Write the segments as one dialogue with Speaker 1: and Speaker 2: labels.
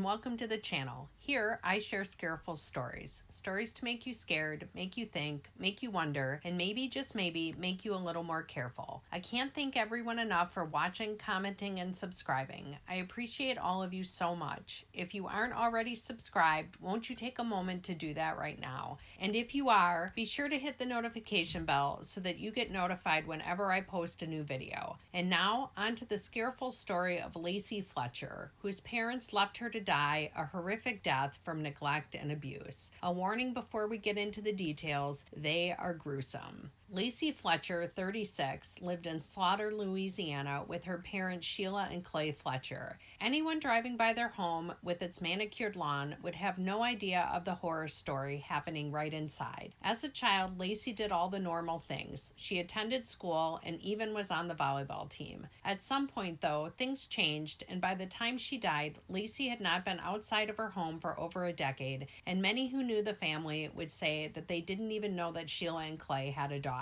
Speaker 1: welcome to the channel. Here, I share Scareful stories. Stories to make you scared, make you think, make you wonder, and maybe, just maybe, make you a little more careful. I can't thank everyone enough for watching, commenting, and subscribing. I appreciate all of you so much. If you aren't already subscribed, won't you take a moment to do that right now? And if you are, be sure to hit the notification bell so that you get notified whenever I post a new video. And now, on to the Scareful story of Lacey Fletcher, whose parents left her to die a horrific death from neglect and abuse. A warning before we get into the details, they are gruesome. Lacey Fletcher, 36, lived in Slaughter, Louisiana with her parents Sheila and Clay Fletcher. Anyone driving by their home with its manicured lawn would have no idea of the horror story happening right inside. As a child, Lacey did all the normal things. She attended school and even was on the volleyball team. At some point, though, things changed, and by the time she died, Lacey had not been outside of her home for over a decade, and many who knew the family would say that they didn't even know that Sheila and Clay had a daughter.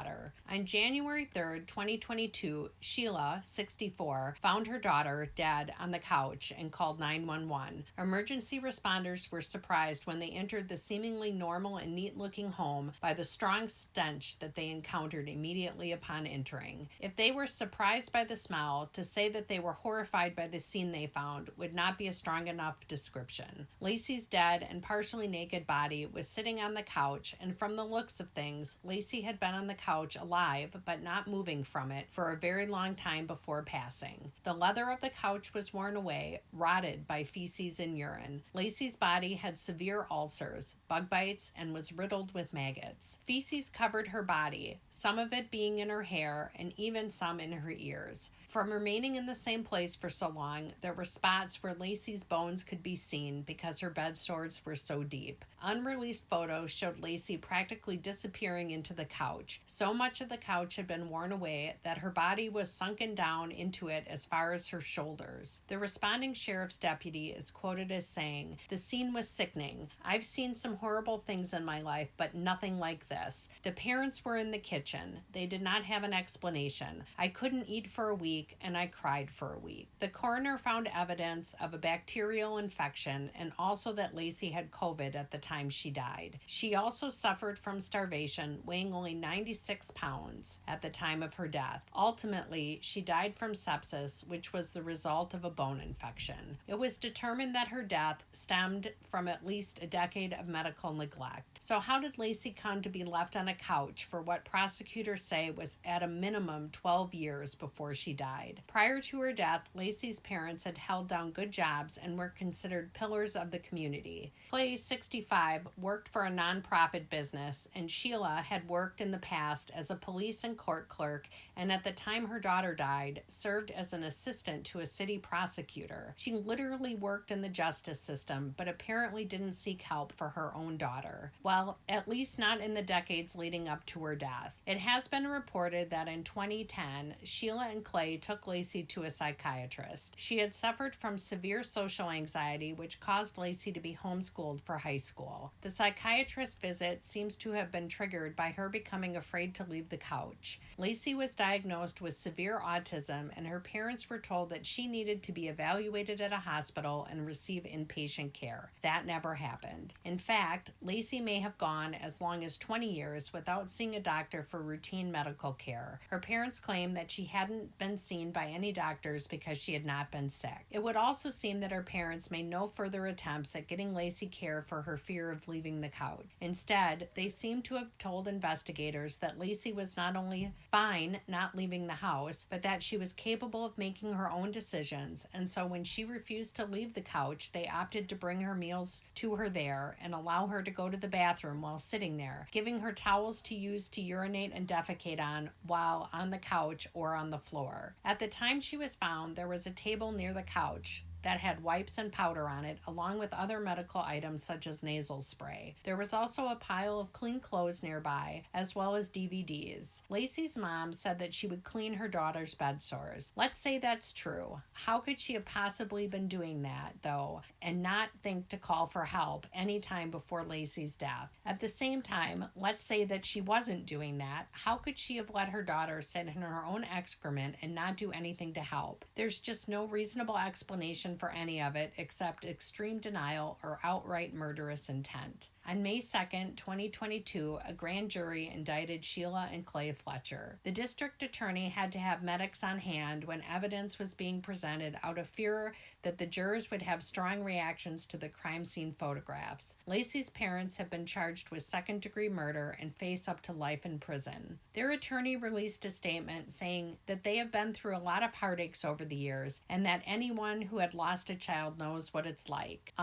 Speaker 1: On January 3rd, 2022, Sheila, 64, found her daughter dead on the couch and called 911. Emergency responders were surprised when they entered the seemingly normal and neat-looking home by the strong stench that they encountered immediately upon entering. If they were surprised by the smell, to say that they were horrified by the scene they found would not be a strong enough description. Lacey's dead and partially naked body was sitting on the couch, and from the looks of things, Lacey had been on the couch alive but not moving from it for a very long time before passing. The leather of the couch was worn away, rotted by feces and urine. Lacey's body had severe ulcers, bug bites, and was riddled with maggots. Feces covered her body, some of it being in her hair and even some in her ears. From remaining in the same place for so long, there were spots where Lacey's bones could be seen because her bed sores were so deep. Unreleased photos showed Lacey practically disappearing into the couch. So much of the couch had been worn away that her body was sunken down into it as far as her shoulders. The responding sheriff's deputy is quoted as saying, "The scene was sickening. I've seen some horrible things in my life, but nothing like this. The parents were in the kitchen. They did not have an explanation. I couldn't eat for a week, and I cried for a week." The coroner found evidence of a bacterial infection and also that Lacey had COVID at the time she died. She also suffered from starvation, weighing only 96 pounds at the time of her death. Ultimately, she died from sepsis, which was the result of a bone infection. It was determined that her death stemmed from at least a decade of medical neglect. So how did Lacey come to be left on a couch for what prosecutors say was at a minimum 12 years before she died? Prior to her death, Lacey's parents had held down good jobs and were considered pillars of the community. Clay, 65, worked for a nonprofit business, and Sheila had worked in the past as a police and court clerk, and at the time her daughter died, served as an assistant to a city prosecutor. She literally worked in the justice system, but apparently didn't seek help for her own daughter. Well, at least not in the decades leading up to her death. It has been reported that in 2010, Sheila and Clay took Lacey to a psychiatrist. She had suffered from severe social anxiety, which caused Lacey to be homeschooled for high school. The psychiatrist visit seems to have been triggered by her becoming afraid to leave the couch. Lacey was diagnosed with severe autism, and her parents were told that she needed to be evaluated at a hospital and receive inpatient care. That never happened. In fact, Lacey may have gone as long as 20 years without seeing a doctor for routine medical care. Her parents claim that she hadn't been seen by any doctors because she had not been sick. It would also seem that her parents made no further attempts at getting Lacey care for her fear of leaving the couch. Instead, they seem to have told investigators that Lacey was not only fine not leaving the house, but that she was capable of making her own decisions, and so when she refused to leave the couch, they opted to bring her meals to her there and allow her to go to the bathroom while sitting there, giving her towels to use to urinate and defecate on while on the couch or on the floor. At the time she was found, there was a table near the couch that had wipes and powder on it, along with other medical items such as nasal spray. There was also a pile of clean clothes nearby, as well as DVDs. Lacey's mom said that she would clean her daughter's bed sores. Let's say that's true. How could she have possibly been doing that, though, and not think to call for help any time before Lacey's death? At the same time, let's say that she wasn't doing that. How could she have let her daughter sit in her own excrement and not do anything to help? There's just no reasonable explanation explanation for any of it except extreme denial or outright murderous intent. On May 2nd, 2022, a grand jury indicted Sheila and Clay Fletcher. The district attorney had to have medics on hand when evidence was being presented out of fear that the jurors would have strong reactions to the crime scene photographs. Lacey's parents have been charged with second-degree murder and face up to life in prison. Their attorney released a statement saying that they have been through a lot of heartaches over the years and that anyone who had lost a child knows what it's like.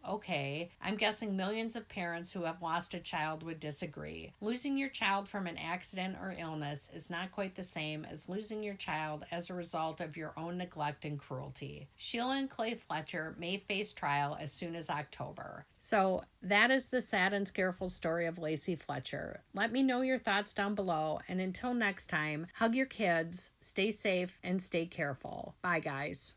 Speaker 1: Okay. I'm guessing millions of parents who have lost a child would disagree. Losing your child from an accident or illness is not quite the same as losing your child as a result of your own neglect and cruelty. Sheila and Clay Fletcher may face trial as soon as October. So that is the sad and scareful story of Lacey Fletcher. Let me know your thoughts down below, and until next time, hug your kids, stay safe, and stay careful. Bye, guys.